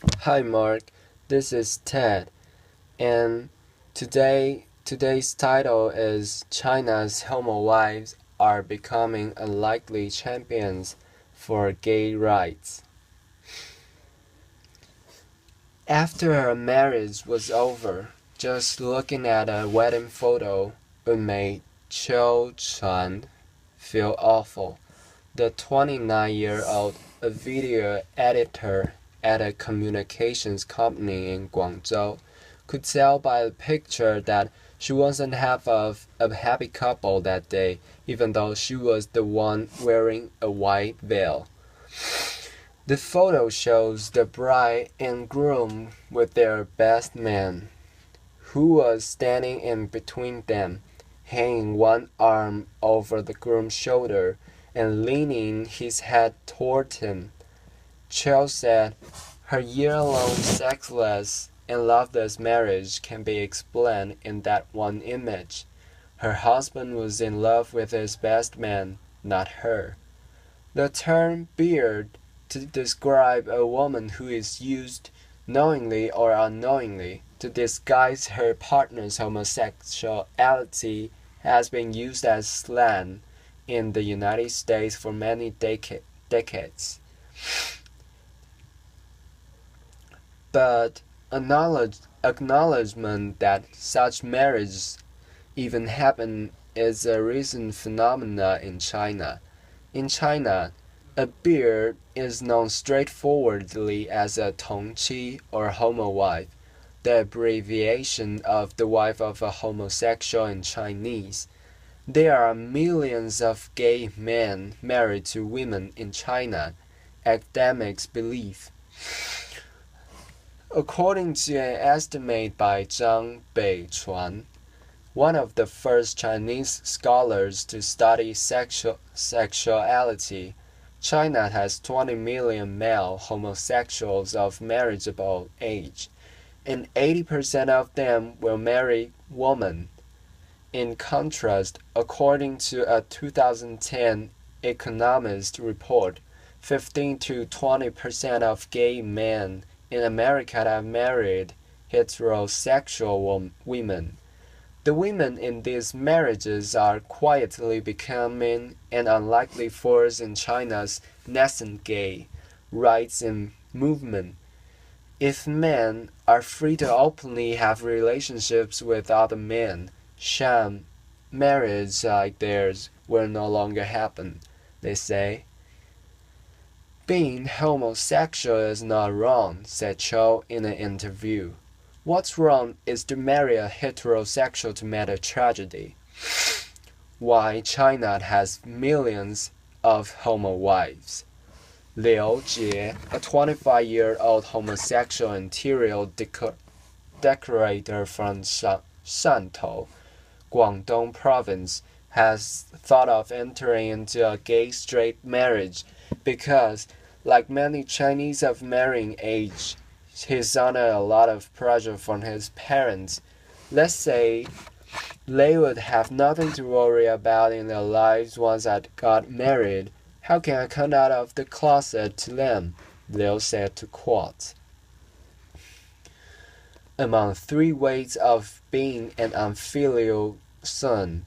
Hi Mark, this is Ted, and today's title is China's homo wives are becoming unlikely champions for gay rights. After her marriage was over, just looking at a wedding photo would make Qiu Chuan feel awful. The 29-year-old, a video editor at a communications company in Guangzhou, could tell by the picture that she wasn't half of a happy couple that day, even though she was the one wearing a white veil. The photo shows the bride and groom with their best man, who was standing in between them, hanging one arm over the groom's shoulder and leaning his head toward him. Qiu said her year-long sexless and loveless marriage can be explained in that one image. Her husband was in love with his best man, not her. The term beard to describe a woman who is used, knowingly or unknowingly, to disguise her partner's homosexuality has been used as slang in the United States for many decades. But acknowledgement that such marriages even happen is a recent phenomenon in China. In China, a beard is known straightforwardly as a tongqi or homo wife, the abbreviation of the wife of a homosexual in Chinese. There are millions of gay men married to women in China, academics believe. According to an estimate by Zhang Beichuan, one of the first Chinese scholars to study sexuality, China has 20 million male homosexuals of marriageable age, and 80% of them will marry women. In contrast, according to a 2010 Economist report, 15 to 20% of gay men in America have married heterosexual women. The women in these marriages are quietly becoming an unlikely force in China's nascent gay rights movement. If men are free to openly have relationships with other men, sham marriage like theirs will no longer happen, they say. Being homosexual is not wrong, said Cho in an interview. What's wrong is to marry a heterosexual to make a tragedy. Why China has millions of homo wives. Liu Jie, a 25-year-old homosexual interior decorator from Shantou, Guangdong province, has thought of entering into a gay-straight marriage because, like many Chinese of marrying age, he's under a lot of pressure from his parents. Let's say they would have nothing to worry about in their lives once I got married. How can I come out of the closet to them? Liu said to quote. Among three ways of being an unfilial son,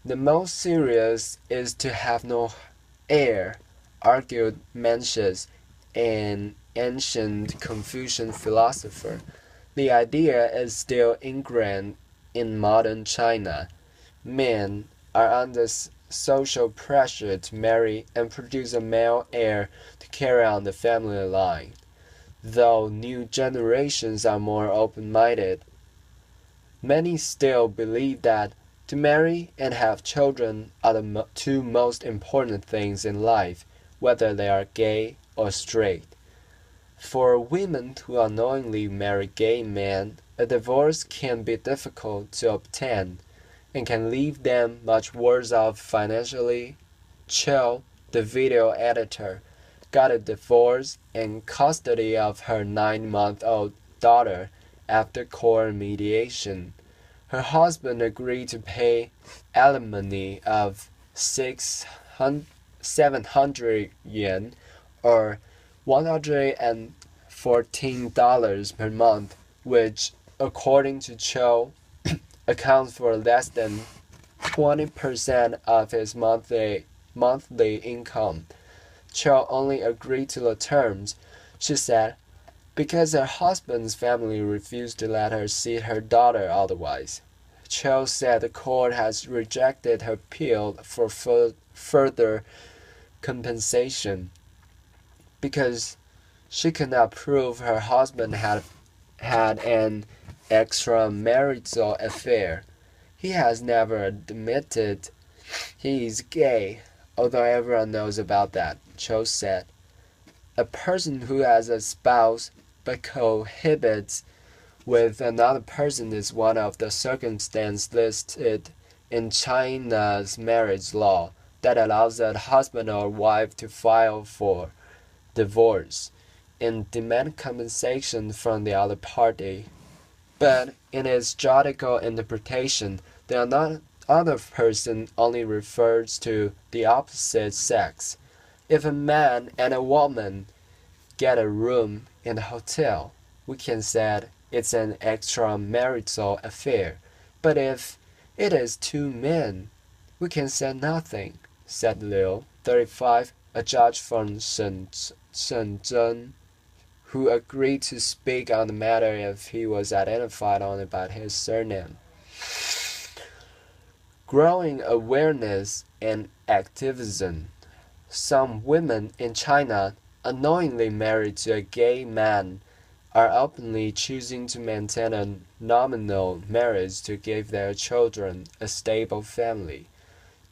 the most serious is to have no heir, argued Mencius, an ancient Confucian philosopher. The idea is still ingrained in modern China. Men are under social pressure to marry and produce a male heir to carry on the family line, though new generations are more open-minded. Many still believe that to marry and have children are the two most important things in life, whether they are gay or straight. For women who unknowingly marry gay men, a divorce can be difficult to obtain and can leave them much worse off financially. Cho, the video editor, got a divorce and custody of her 9-month-old daughter after court mediation. Her husband agreed to pay alimony of 700 yuan or 150 $14 per month, which, according to Cho, accounts for less than 20% of his monthly income. Cho only agreed to the terms, she said, because her husband's family refused to let her see her daughter otherwise. Cho said the court has rejected her appeal for further compensation because she could not prove her husband had an extramarital affair. He has never admitted he is gay, although everyone knows about that, Cho said. A person who has a spouse but cohabits with another person is one of the circumstances listed in China's marriage law that allows a husband or wife to file for divorce and demand compensation from the other party. But in its juridical interpretation, the other person only refers to the opposite sex. If a man and a woman get a room in a hotel, we can say it's an extramarital affair. But if it is two men, we can say nothing, said Liu, 35, a judge from Shenzhen, who agreed to speak on the matter if he was identified only by his surname. Growing awareness and activism. Some women in China, unknowingly married to a gay man, are openly choosing to maintain a nominal marriage to give their children a stable family.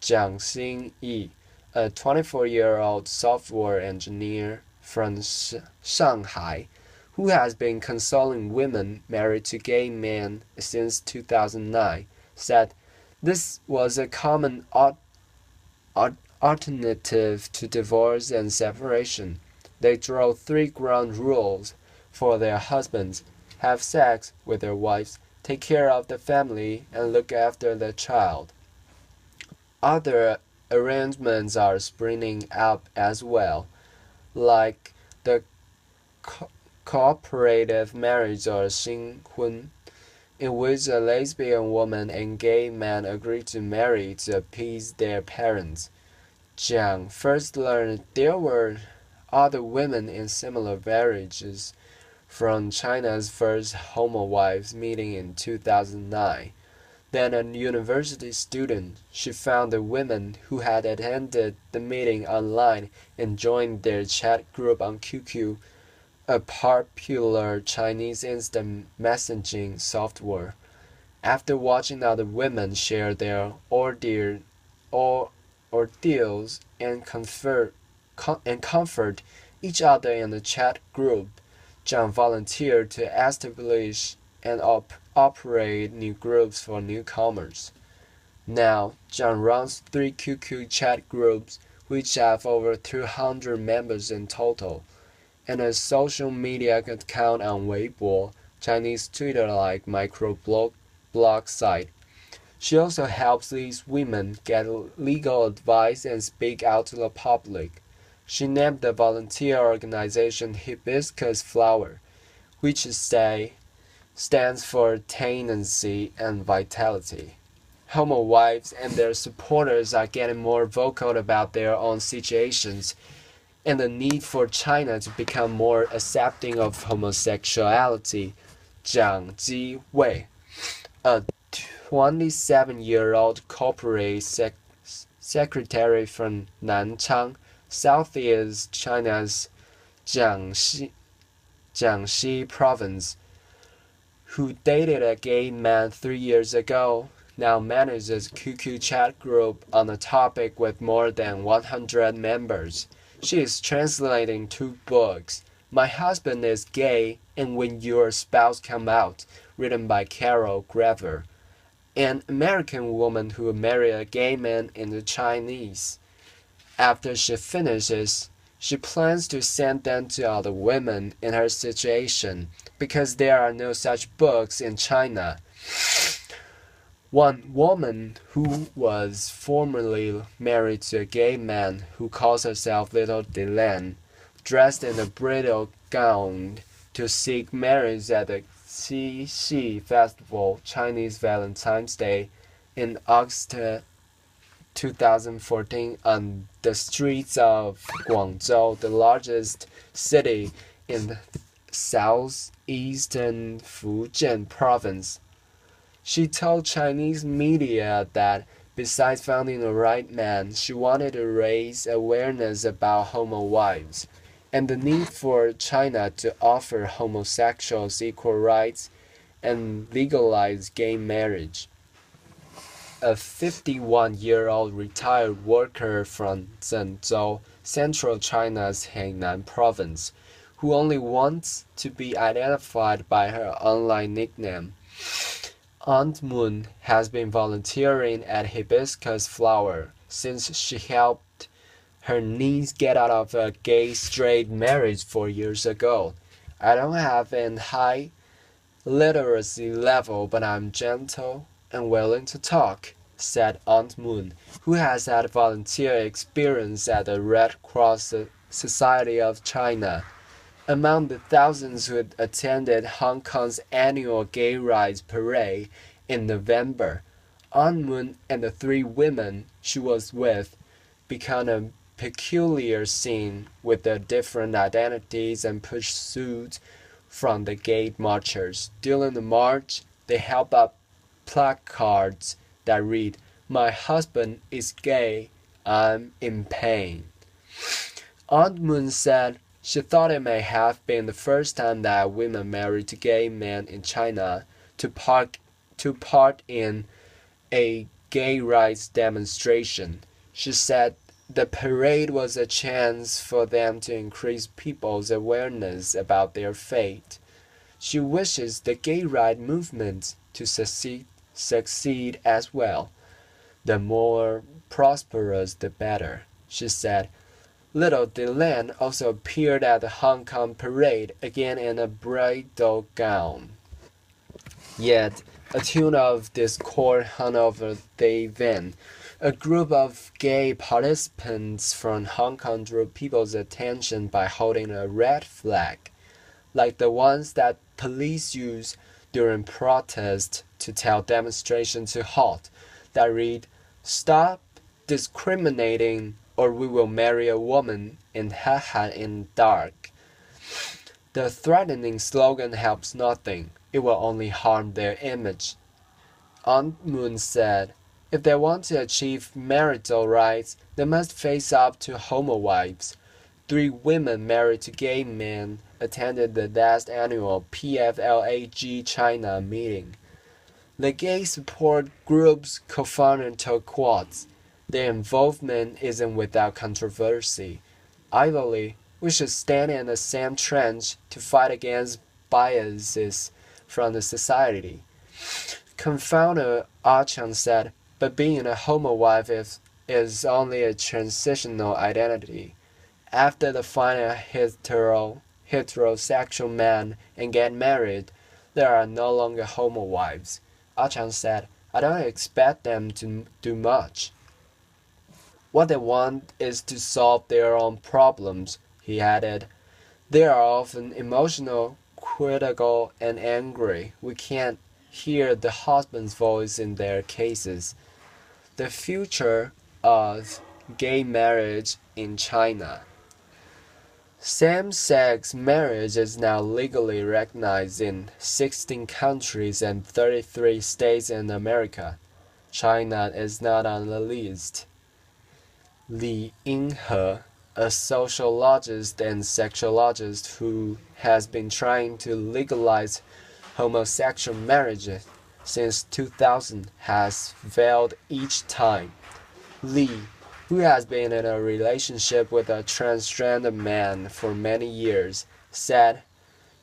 Jiang Xingyi, a 24-year-old software engineer from Shanghai, who has been consoling women married to gay men since 2009, said this was a common alternative to divorce and separation. They draw 3 ground rules for their husbands: have sex with their wives, take care of the family, and look after the child. Other arrangements are springing up as well, like the cooperative marriage or xinhun, in which a lesbian woman and gay man agree to marry to appease their parents. Jiang first learned there were other women in similar marriages from China's first Homo Wives meeting in 2009. Then a university student, she found the women who had attended the meeting online and joined their chat group on QQ, a popular Chinese instant messaging software. After watching other women share their ordeals and comfort each other in the chat group, Zhang volunteered to establish and operate new groups for newcomers. Now, Zhang runs 3 QQ chat groups, which have over 200 members in total, and a social media account on Weibo, Chinese Twitter-like microblog site. She also helps these women get legal advice and speak out to the public. She named the volunteer organization Hibiscus Flower, which stands for tenancy and vitality. Homo wives and their supporters are getting more vocal about their own situations and the need for China to become more accepting of homosexuality. Zhang Jiwei, a 27-year-old corporate secretary from Nanchang, Southeast China's Jiangxi province, who dated a gay man 3 years ago, now manages a QQ chat group on the topic with more than 100 members. She is translating 2 books, My Husband is Gay and When Your Spouse Come Out, written by Carol Graver, an American woman who married a gay man in Chinese. After she finishes, she plans to send them to other women in her situation because there are no such books in China. One woman who was formerly married to a gay man who calls herself Little Delenn, dressed in a bridal gown, to seek marriage at the Qixi Festival, Chinese Valentine's Day, in August 2014 on the streets of Guangzhou, the largest city in southeastern Fujian province. She told Chinese media that besides finding the right man, she wanted to raise awareness about homo wives and the need for China to offer homosexuals equal rights and legalize gay marriage. A 51-year-old retired worker from Zhengzhou, central China's Henan province, who only wants to be identified by her online nickname, Aunt Moon, has been volunteering at Hibiscus Flower since she helped her niece get out of a gay-straight marriage 4 years ago. I don't have a high literacy level, but I'm gentle and willing to talk, said Aunt Moon, who has had volunteer experience at the Red Cross Society of China. Among the thousands who attended Hong Kong's annual Gay Rights Parade in November, Aunt Moon and the 3 women she was with became a peculiar scene with their different identities and pursuits from the gay marchers. During the march, they held up placards that read, "My husband is gay, I'm in pain." Aunt Moon said she thought it may have been the first time that women married to gay men in China to part in a gay rights demonstration. She said the parade was a chance for them to increase people's awareness about their fate. She wishes the gay rights movement to succeed as well. The more prosperous, the better, she said. Little Delenn also appeared at the Hong Kong parade, again in a bridal gown. Yet, a tune of discord hung over the event. A group of gay participants from Hong Kong drew people's attention by holding a red flag, like the ones that police use during protests to tell demonstrations to halt, that read, "Stop discriminating or we will marry a woman in Haha in dark." The threatening slogan helps nothing. It will only harm their image. Aunt Moon said, if they want to achieve marital rights, they must face up to homo wives. 3 women married to gay men attended the last annual PFLAG China meeting. The gay support group's co-founder told Quartz, their involvement isn't without controversy. Ideally, we should stand in the same trench to fight against biases from the society. Co-founder Ah Chang said, but being a homo wife is only a transitional identity. After they find a heterosexual man and get married, they are no longer homo wives. Ah Chang said, I don't expect them to do much. What they want is to solve their own problems, he added. They are often emotional, critical, and angry. We can't hear the husband's voice in their cases. The future of gay marriage in China. Same-sex marriage is now legally recognized in 16 countries and 33 states in America. China is not on the list. Li Yinghe, a sociologist and sexologist who has been trying to legalize homosexual marriage since 2000, has failed each time. Li, who has been in a relationship with a transgender man for many years, said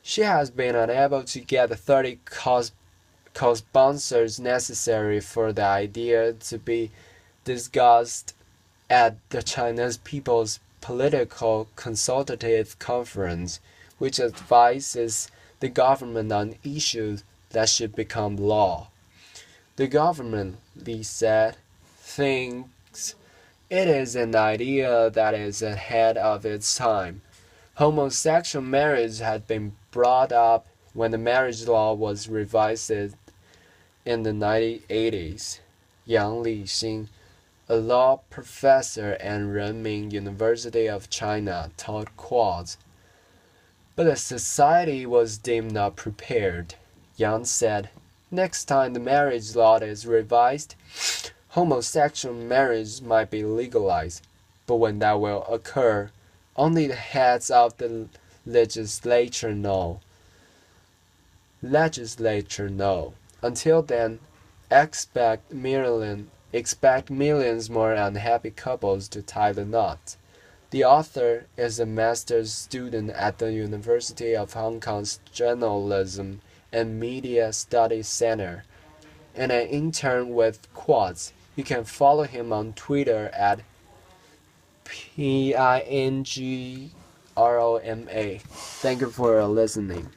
she has been unable to get the 30 co-sponsors necessary for the idea to be discussed at the Chinese People's Political Consultative Conference, which advises the government on issues that should become law. The government, Li said, thinks it is an idea that is ahead of its time. Homosexual marriage had been brought up when the marriage law was revised in the 1980s. Yang Lixing, a law professor at Renmin University of China, taught quads. But the society was deemed not prepared. Yang said, "Next time the marriage law is revised, homosexual marriage might be legalized. But when that will occur, only the heads of the legislature know. Until then, expect millions more unhappy couples to tie the knot." The author is a master's student at the University of Hong Kong's Journalism and Media Studies Center, and an intern with Quads. You can follow him on Twitter at PINGROMA. Thank you for listening.